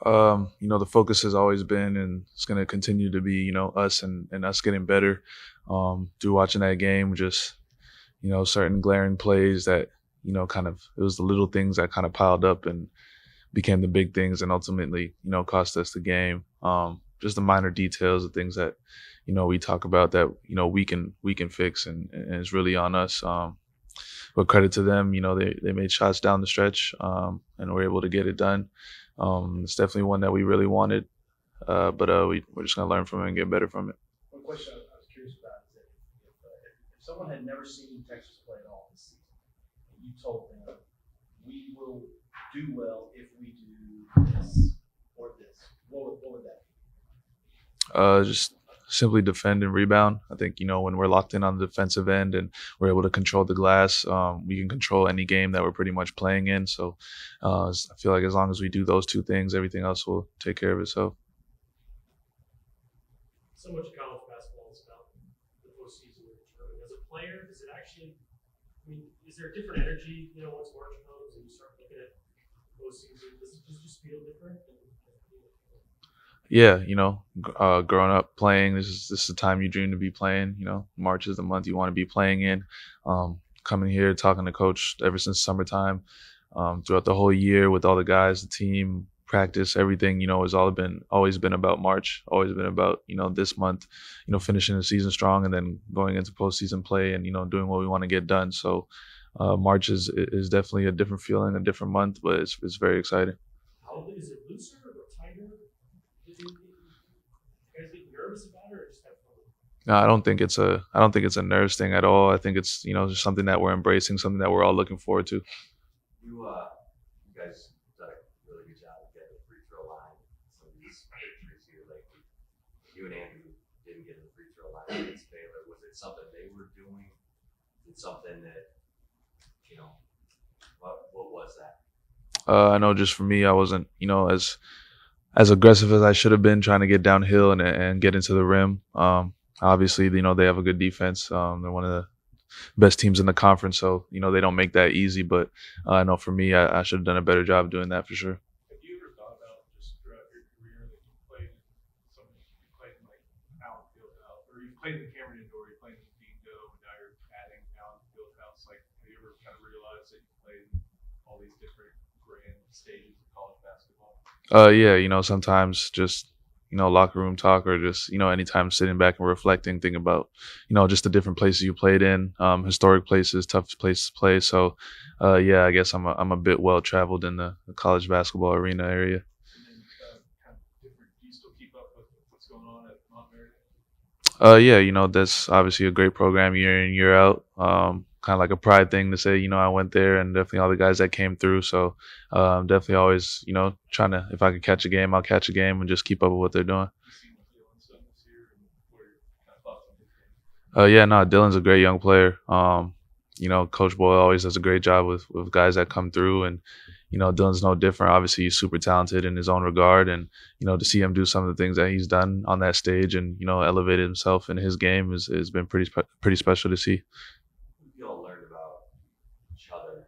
The focus has always been and it's going to continue to be, us and us getting better. Through watching that game, just, certain glaring plays that, kind of, it was the little things that kind of piled up and became the big things and ultimately, cost us the game. Just the minor details, the things that, we talk about that, we can fix and it's really on us. But credit to them, they made shots down the stretch and were able to get it done. It's definitely one that we really wanted, but we're just gonna learn from it and get better from it. One question I was curious about is that if someone had never seen Texas play at all this season, and you told them we will do well if we do this or this, what would that Just simply defend and rebound. I think when we're locked in on the defensive end and we're able to control the glass, we can control any game that we're pretty much playing in. So I feel like as long as we do those two things, everything else will take care of itself. So much of college basketball is about the postseason and returning. As a player, does it actually? I mean, is there a different energy? Once March comes and you start looking at postseason, does it just feel different? Yeah, growing up playing, this is the time you dream to be playing. March is the month you want to be playing in. Coming here, talking to coach ever since summertime, throughout the whole year with all the guys, the team, practice, everything. Has always been about March. Always been about this month, finishing the season strong and then going into postseason play and doing what we want to get done. So March is definitely a different feeling, a different month, but it's very exciting. How is it looser or tighter? You guys get nervous about it or just have fun? No, I don't think it's a nerves thing at all. I think it's just something that we're embracing, something that we're all looking forward to. You guys done a really good job of getting the free throw line. Some of these victories here lately. You and Andrew didn't get the free throw line against Baylor. Was it something they were doing? Is it something that you know? What was that? I know just for me, I wasn't as aggressive as I should have been trying to get downhill and get into the rim. Obviously, they have a good defense. They're one of the best teams in the conference, so they don't make that easy. But I know for me, I should have done a better job doing that for sure. Have you ever thought about just throughout your career that you played in like Allen Fieldhouse, or you played in the Cameron Indoor, you played in the Dean Dome, and now you're adding Allen Fieldhouse? Like, have you ever kind of realized that you played in all these different grand stages of college basketball? Yeah, sometimes just locker room talk or just anytime sitting back and reflecting, thinking about just the different places you played in, historic places, tough places to play. So, yeah, I guess I'm a bit well traveled in the college basketball arena area. And then kind of different. Do you still keep up with what's going on at Montgomery? Yeah, that's obviously a great program year in, year out. Kind of like a pride thing to say, I went there and definitely all the guys that came through. So I'm definitely always, trying to, if I can catch a game, I'll catch a game and just keep up with what they're doing. You seen what Dylan's done this year, and what are your kind of thoughts on his game? Yeah, no, Dylan's a great young player. Coach Boyle always does a great job with guys that come through, and Dylan's no different. Obviously, he's super talented in his own regard, and to see him do some of the things that he's done on that stage and elevated himself in his game has been pretty special to see. We all learned about each other.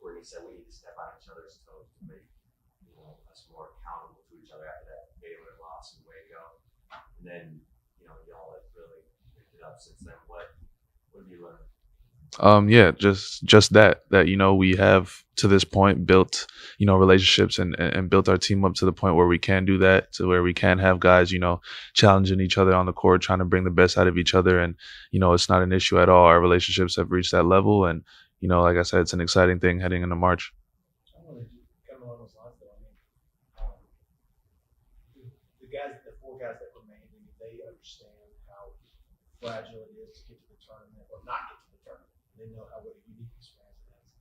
Courtney said we need to step on each other's toes to make us more accountable to each other after that Baylor loss in Waco. And then y'all have really picked it up since then. What have you learned? Yeah, just that we have to this point built relationships and built our team up to the point where we can do that, to where we can have guys challenging each other on the court, trying to bring the best out of each other, and it's not an issue at all. Our relationships have reached that level, and like I said, it's an exciting thing heading into March. I want to kind of along those lines, though. I mean, um, the four guys that remain, I mean, they understand how fragile it is to get to the tournament or not get to the tournament. They know what a unique experience it is.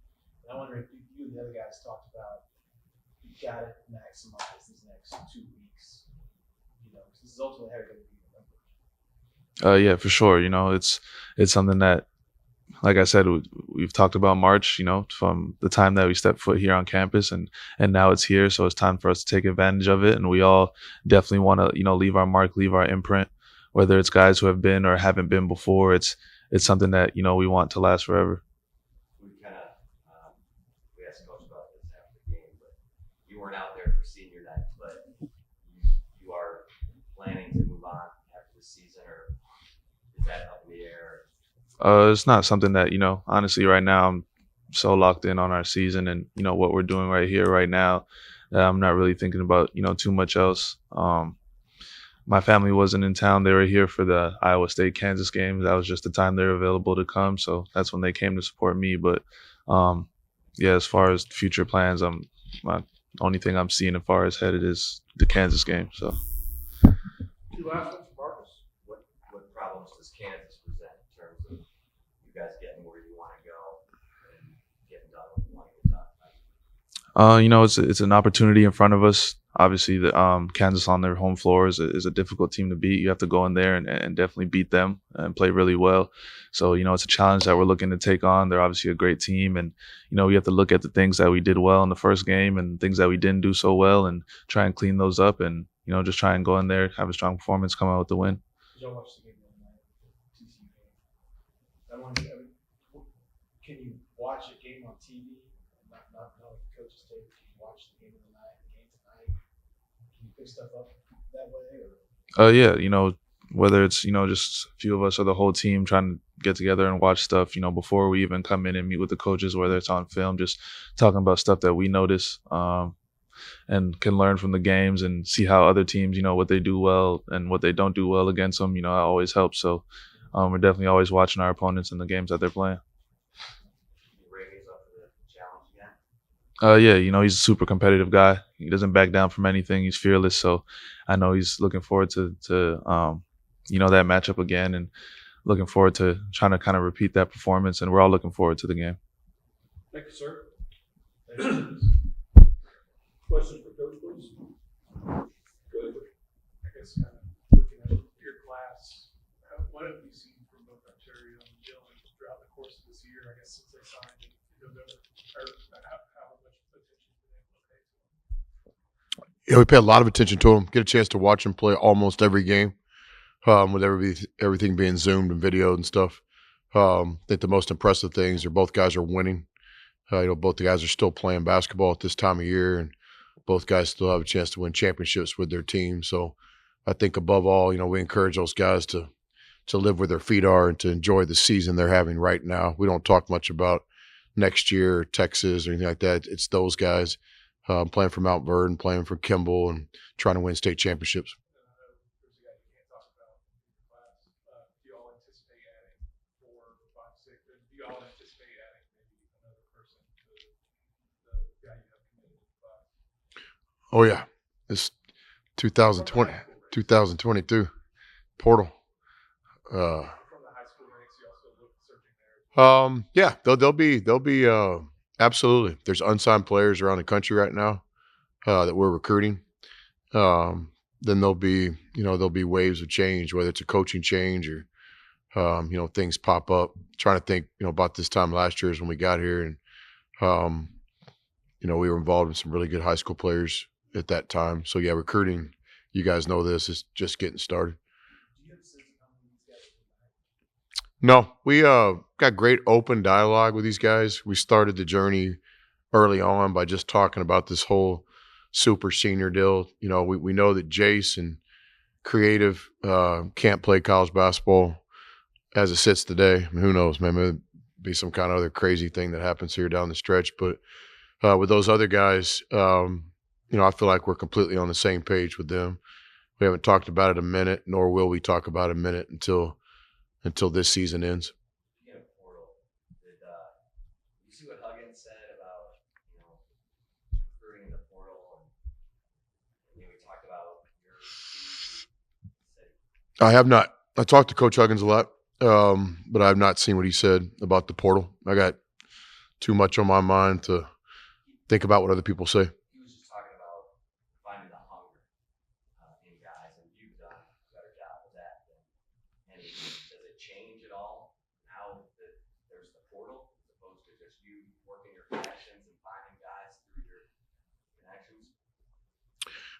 And I wonder if you and the other guys talked about you got to maximize these next 2 weeks. 'Cause this is ultimately how you're going to be remembered. Yeah, for sure. It's something that, like I said, we've talked about March, from the time that we stepped foot here on campus, and now it's here. So it's time for us to take advantage of it, and we all definitely want to, leave our mark, leave our imprint. Whether it's guys who have been or haven't been before, it's something that we want to last forever. We kind of we asked Coach about this after the game, but you weren't out there for senior night, but you are planning to move on after the season, or is that up in the air? It's not something that, honestly, right now I'm so locked in on our season and, what we're doing right here, right now, that I'm not really thinking about, too much else. My family wasn't in town. They were here for the Iowa State Kansas game. That was just the time they were available to come. So that's when they came to support me. But yeah, as far as future plans, my only thing I'm seeing as far as headed is the Kansas game. So Two last ones, Marcus. What problems does Kansas present in terms of you guys getting where you want to go and getting done what you want to get done? it's an opportunity in front of us. Obviously, the Kansas on their home floor is a difficult team to beat. You have to go in there and definitely beat them and play really well. So it's a challenge that we're looking to take on. They're obviously a great team, and we have to look at the things that we did well in the first game and things that we didn't do so well, and try and clean those up, and just try and go in there, have a strong performance, come out with the win. Did y'all watch the game the other night? The TCU game. Can you watch a game on TV? Not the coach's tape. Can you watch the game of the night, the game tonight? Can you pick stuff up that way? Or? Yeah, whether it's just a few of us or the whole team trying to get together and watch stuff, before we even come in and meet with the coaches, whether it's on film, just talking about stuff that we notice, and can learn from the games and see how other teams, what they do well and what they don't do well against them. That always helps. So we're definitely always watching our opponents and the games that they're playing. Ravy's up for the challenge again. Yeah, he's a super competitive guy. He doesn't back down from anything. He's fearless. So I know he's looking forward to that matchup again, and looking forward to trying to kind of repeat that performance. And we're all looking forward to the game. Thank you, sir. Question for Coach, please. Good. I guess kind of looking at your class, what have you seen from both Ontario and Dylan throughout the course of this year? I guess since they signed in November, or how much attention did they pay to them? Yeah, we pay a lot of attention to them. Get a chance to watch them play almost every game, with everything being zoomed and videoed and stuff. I think the most impressive things are both guys are winning. Both the guys are still playing basketball at this time of year, and both guys still have a chance to win championships with their team. So I think above all, we encourage those guys to live where their feet are and to enjoy the season they're having right now. We don't talk much about next year or Texas or anything like that. It's those guys playing for Mount Vernon, playing for Kimball, and trying to win state championships. There's a guy you can't talk about in your class. Do you all anticipate adding 4, 5, 6? Do you all anticipate adding maybe another person to the guy you have committed to the class? Oh, yeah. It's 2022 portal. From the high school ranks, you also look searching there. Yeah, they'll be absolutely. There's unsigned players around the country right now that we're recruiting. Then there'll be waves of change, whether it's a coaching change or things pop up. Trying to think about this time last year is when we got here, and we were involved in some really good high school players at that time. So yeah, recruiting, you guys know this is just getting started. Do you have a sense of how many of these guys are tonight? No, we got great open dialogue with these guys. We started the journey early on by just talking about this whole super senior deal. We know that Jace and Creative can't play college basketball as it sits today. I mean, who knows, man? Maybe be some kind of other crazy thing that happens here down the stretch. But with those other guys, I feel like we're completely on the same page with them. We haven't talked about it a minute, nor will we talk about it a minute until this season ends. Speaking of portal, did you see what Huggins said about recruiting in the portal, and we talked about your team? I have not. I talked to Coach Huggins a lot, but I have not seen what he said about the portal. I got too much on my mind to think about what other people say. He was just talking about finding the hunger in guys, and you've done a better job of that than any. Does it change at all now that there's the portal, as opposed to just you working your connections and finding guys through your connections?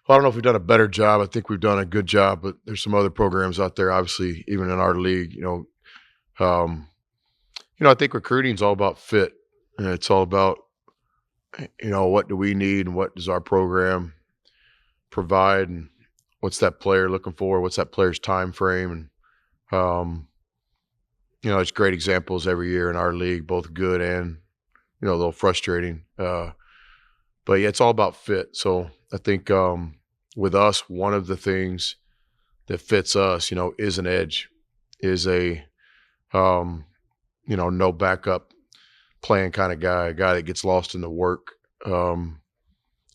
Well, I don't know if we've done a better job. I think we've done a good job, but there's some other programs out there, obviously, even in our league. I think recruiting is all about fit, and it's all about what do we need and what does our program provide, and what's that player looking for? What's that player's time frame? And it's great examples every year in our league, both good and a little frustrating. But yeah, it's all about fit. So I think with us, one of the things that fits us, is an edge, is a no backup plan kind of guy, a guy that gets lost in the work. And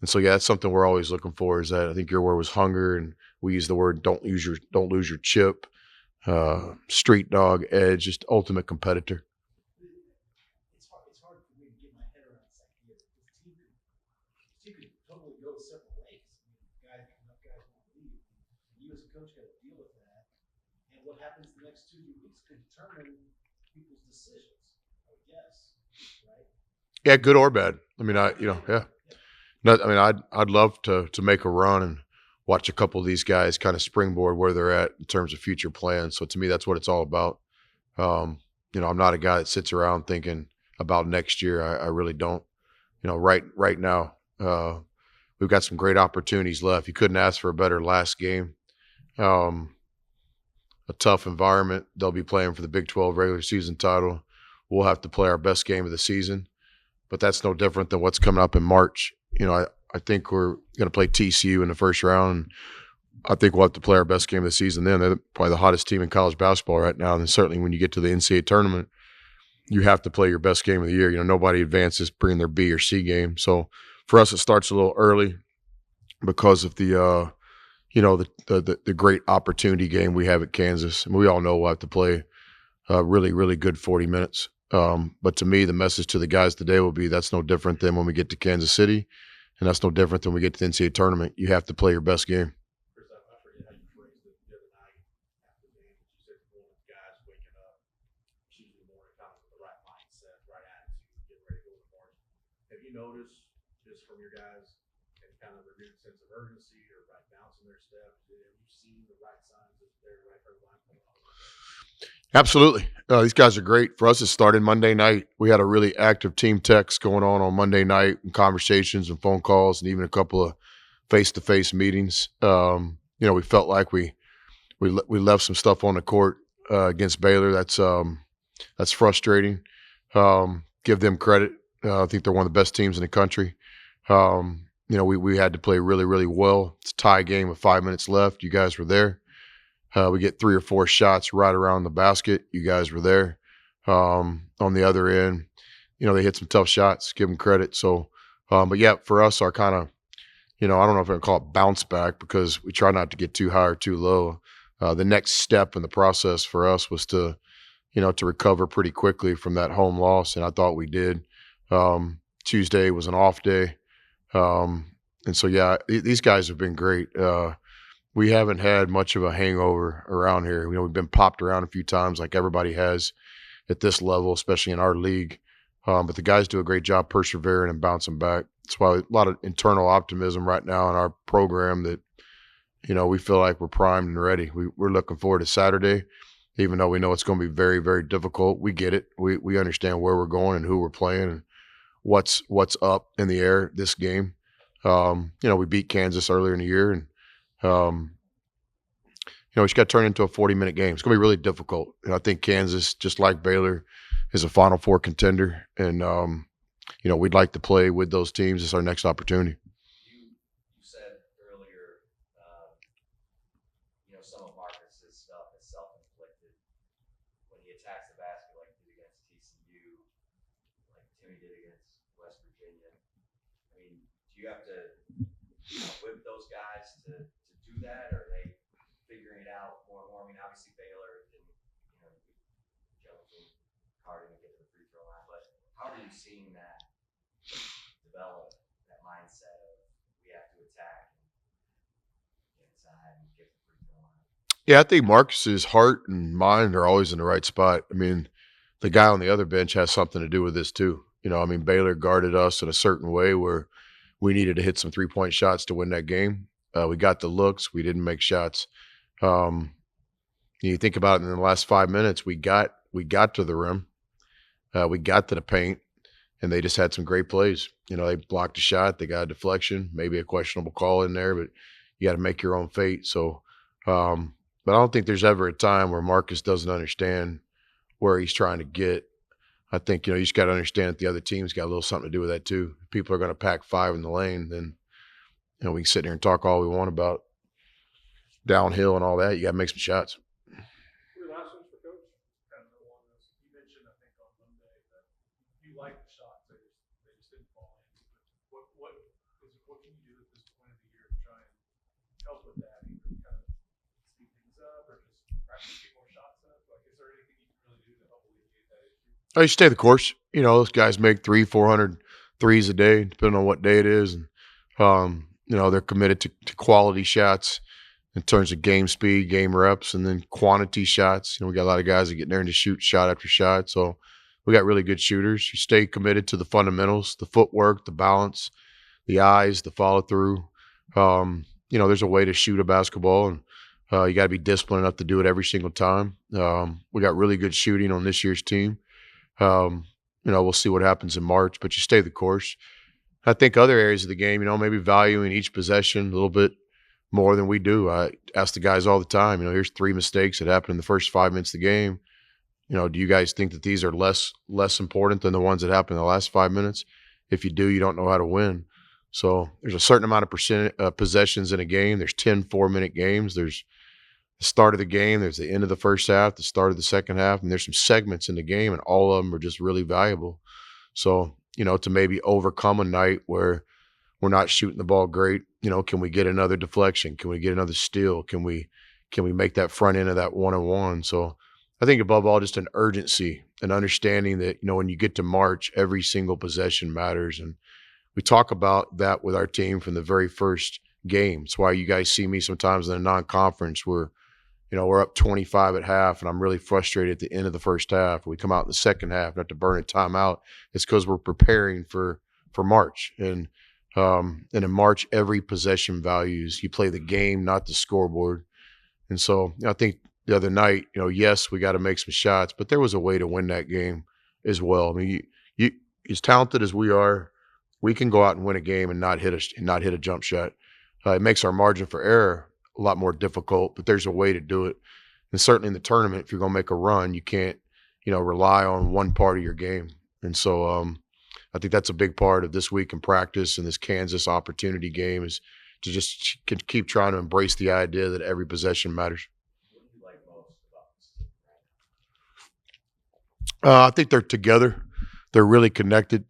so yeah, that's something we're always looking for. Is that I think your word was hunger, and we use the word don't lose your chip. Street dog, edge, just ultimate competitor. It's hard for me to get my head around this idea that this team could totally go several ways. I mean, guys want to leave. You as a coach got to deal with that. And what happens the next 2 weeks could determine people's decisions, I would guess. Right? Yeah, good or bad. I mean, yeah. No, I mean, I'd love to make a run and watch a couple of these guys kind of springboard where they're at in terms of future plans. So to me, that's what it's all about. I'm not a guy that sits around thinking about next year. I really don't. Right now, we've got some great opportunities left. You couldn't ask for a better last game. A tough environment. They'll be playing for the Big 12 regular season title. We'll have to play our best game of the season, but that's no different than what's coming up in March. I think we're going to play TCU in the first round. And I think we'll have to play our best game of the season then. They're probably the hottest team in college basketball right now. And then certainly when you get to the NCAA tournament, you have to play your best game of the year. Nobody advances bringing their B or C game. So for us, it starts a little early because of the great opportunity game we have at Kansas. And we all know we'll have to play really, really good 40 minutes. But to me, the message to the guys today will be that's no different than when we get to Kansas City, and that's no different than when we get to the NCAA tournament. You have to play your best game. Chris, I forget how you phrased it the other night after the game. You said one of the guys waking up Tuesday morning kind of with the right mindset, right attitude, getting ready to go to the march. Have you noticed just from your guys and kind of renewed sense of urgency or right bouncing their steps? Have you seen the right signs that they're right for the line coming on? Absolutely. These guys are great. For us, it started Monday night. We had a really active team text going on Monday night, and conversations and phone calls, and even a couple of face-to-face meetings. We felt like we left some stuff on the court against Baylor. That's frustrating. Give them credit. I think they're one of the best teams in the country. We had to play really, really well. It's a tie game with 5 minutes left. You guys were there. We get 3 or 4 shots right around the basket. You guys were there. On the other end, they hit some tough shots. Give them credit. So, but yeah, for us, our kind of, I don't know if I can call it bounce back because we try not to get too high or too low. The next step in the process for us was to recover pretty quickly from that home loss, and I thought we did. Tuesday was an off day. And so, yeah, these guys have been great. We haven't had much of a hangover around here. We've been popped around a few times like everybody has at this level, especially in our league. But the guys do a great job persevering and bouncing back. That's why a lot of internal optimism right now in our program that, we feel like we're primed and ready. We're looking forward to Saturday, even though we know it's going to be very, very difficult. We get it. We understand where we're going and who we're playing and what's up in the air this game. We beat Kansas earlier in the year, and we just got to turn into a 40-minute game. It's going to be really difficult. And I think Kansas, just like Baylor, is a Final Four contender. And, we'd like to play with those teams. It's our next opportunity. You said earlier, some of Marcus's stuff is self-inflicted. When he attacks the basket like he did against TCU, like Timmy did against West Virginia. I mean, do you have to whip those guys to do that, or are they figuring it out more and more? I mean, obviously Baylor didn't, Jones and Carter didn't get to the free throw line, but how are you seeing that develop, that mindset of we have to attack and get inside and get the free throw line? Yeah, I think Marcus's heart and mind are always in the right spot. I mean, the guy on the other bench has something to do with this too. Baylor guarded us in a certain way where we needed to hit some 3-point shots to win that game. We got the looks. We didn't make shots. You think about it, in the last 5 minutes, we got to the rim. We got to the paint, and they just had some great plays. They blocked a shot, they got a deflection, maybe a questionable call in there, but you got to make your own fate. So, but I don't think there's ever a time where Marcus doesn't understand where he's trying to get. I think, you just got to understand that the other team's got a little something to do with that too. If people are going to pack 5 in the lane, then, we can sit here and talk all we want about downhill and all that. You got to make some shots. Your last ones for coach, kind of along those. You mentioned, I think, on Monday that you like the shots, they just didn't fall in. But what can you do at this point of the year to try and help with that? Either kind of speed things up or just practice get more shots up. Like, is there anything you can really do to help alleviate that issue? Oh, you stay the course. Those guys make 300-400 threes a day, depending on what day it is. And, they're committed to quality shots in terms of game speed, game reps, and then quantity shots. We got a lot of guys that get there and just shoot shot after shot. So we got really good shooters. You stay committed to the fundamentals, the footwork, the balance, the eyes, the follow through. There's a way to shoot a basketball, and you got to be disciplined enough to do it every single time. We got really good shooting on this year's team. We'll see what happens in March, but you stay the course. I think other areas of the game, maybe valuing each possession a little bit more than we do. I ask the guys all the time, here's 3 mistakes that happened in the first 5 minutes of the game. Do you guys think that these are less important than the ones that happened in the last 5 minutes? If you do, you don't know how to win. So there's a certain amount of possessions in a game. There's 10 4-minute games. There's the start of the game. There's the end of the first half, the start of the second half, and there's some segments in the game, and all of them are just really valuable. So, to maybe overcome a night where we're not shooting the ball great, can we get another deflection? Can we get another steal? Can we make that front end of that 1-on-1? So I think above all, just an urgency and understanding that, when you get to March, every single possession matters. And we talk about that with our team from the very first game. It's why you guys see me sometimes in a non-conference where, we're up 25 at half, and I'm really frustrated at the end of the first half. We come out in the second half and have to burn a timeout. It's because we're preparing for March. And in March, every possession values. You play the game, not the scoreboard. And so I think the other night, yes, we got to make some shots, but there was a way to win that game as well. I mean, you as talented as we are, we can go out and win a game and not hit a jump shot. It makes our margin for error a lot more difficult, but there's a way to do it. And certainly in the tournament, if you're going to make a run, you can't, rely on one part of your game. And so I think that's a big part of this week in practice and this Kansas opportunity game is to just keep trying to embrace the idea that every possession matters. What do you like most about this team right now? I think they're together. They're really connected.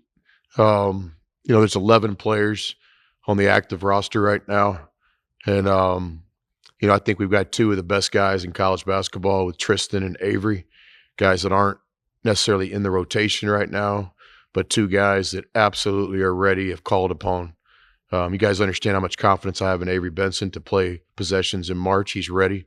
There's 11 players on the active roster right now. And, I think we've got 2 of the best guys in college basketball with Tristan and Avery, guys that aren't necessarily in the rotation right now, but 2 guys that absolutely are ready if called upon. You guys understand how much confidence I have in Avery Benson to play possessions in March. He's ready.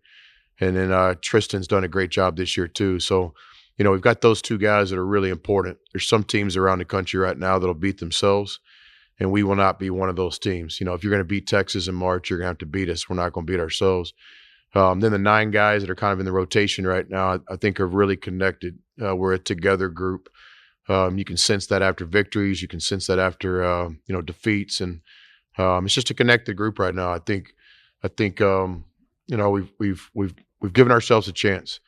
And then Tristan's done a great job this year too. So, we've got those 2 guys that are really important. There's some teams around the country right now that'll beat themselves, and we will not be one of those teams. If you're going to beat Texas in March, you're going to have to beat us. We're not going to beat ourselves. Then the 9 guys that are kind of in the rotation right now, I think are really connected. We're a together group. You can sense that after victories. You can sense that after, defeats. And it's just a connected group right now. I think we've given ourselves a chance.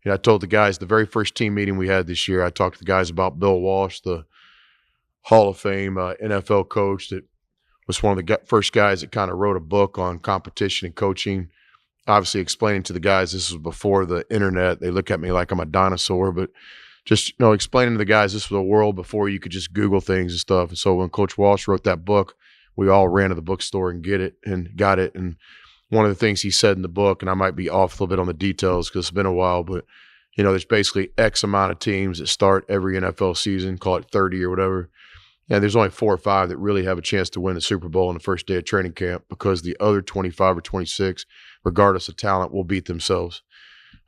I told the guys the very first team meeting we had this year, I talked to the guys about Bill Walsh, the Hall of Fame NFL coach that was one of the first guys that kind of wrote a book on competition and coaching, obviously explaining to the guys, this was before the internet. They look at me like I'm a dinosaur, but just, explaining to the guys this was a world before you could just Google things and stuff. And so when Coach Walsh wrote that book, we all ran to the bookstore and got it. And one of the things he said in the book, and I might be off a little bit on the details because it's been a while, but, there's basically X amount of teams that start every NFL season, call it 30 or whatever. And there's only 4 or 5 that really have a chance to win the Super Bowl on the first day of training camp because the other 25 or 26, regardless of talent, will beat themselves.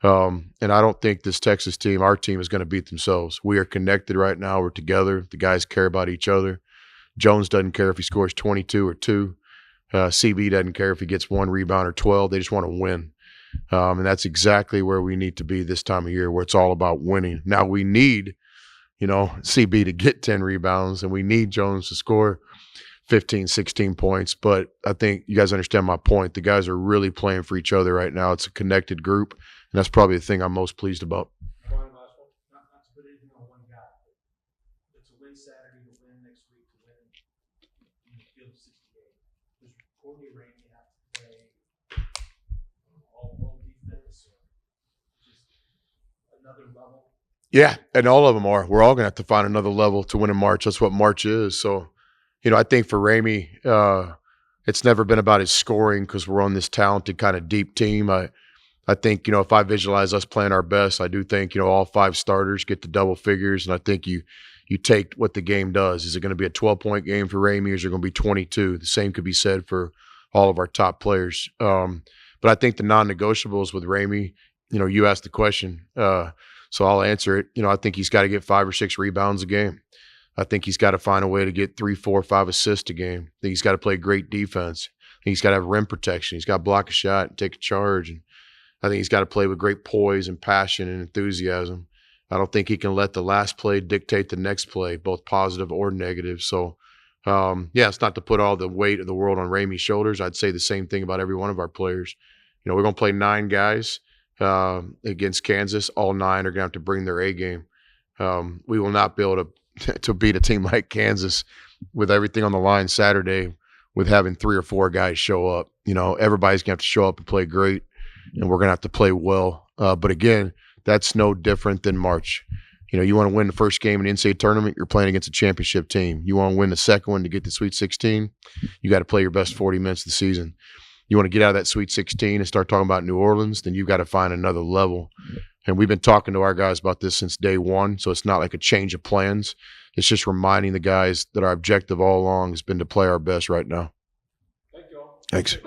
And I don't think this Texas team, our team, is going to beat themselves. We are connected right now. We're together. The guys care about each other. Jones doesn't care if he scores 22 or 2. CB doesn't care if he gets 1 rebound or 12. They just want to win. And that's exactly where we need to be this time of year, where it's all about winning. Now we need CB to get 10 rebounds, and we need Jones to score 15, 16 points. But I think you guys understand my point. The guys are really playing for each other right now. It's a connected group, and that's probably the thing I'm most pleased about. Brian, not to put anything on one guy, but to win Saturday, to win next week, to win in the field of 68, does Courtney Ramey have to play all defense or just another level? Yeah, and all of them are. We're all going to have to find another level to win in March. That's what March is. So, I think for Ramey, it's never been about his scoring because we're on this talented kind of deep team. I think, if I visualize us playing our best, I do think, all 5 starters get to double figures. And I think you take what the game does. Is it going to be a 12-point game for Ramey, or is it going to be 22? The same could be said for all of our top players. But I think the non-negotiables with Ramey, you asked the question, so I'll answer it. I think he's got to get 5 or 6 rebounds a game. I think he's got to find a way to get 3, 4, 5 assists a game. I think he's got to play great defense. I think he's got to have rim protection. He's got to block a shot and take a charge. And I think he's got to play with great poise and passion and enthusiasm. I don't think he can let the last play dictate the next play, both positive or negative. So, it's not to put all the weight of the world on Ramey's shoulders. I'd say the same thing about every one of our players. We're going to play 9 guys against Kansas. All 9 are going to have to bring their A game. We will not be able to beat a team like Kansas with everything on the line Saturday with having 3 or 4 guys show up. Everybody's going to have to show up and play great, and we're going to have to play well. But again, that's no different than March. You want to win the first game in the NCAA tournament, you're playing against a championship team. You want to win the second one to get to Sweet 16, you got to play your best 40 minutes of the season. You want to get out of that Sweet 16 and start talking about New Orleans, then you've got to find another level. And we've been talking to our guys about this since day one, so it's not like a change of plans. It's just reminding the guys that our objective all along has been to play our best right now. Thank you all. Thanks.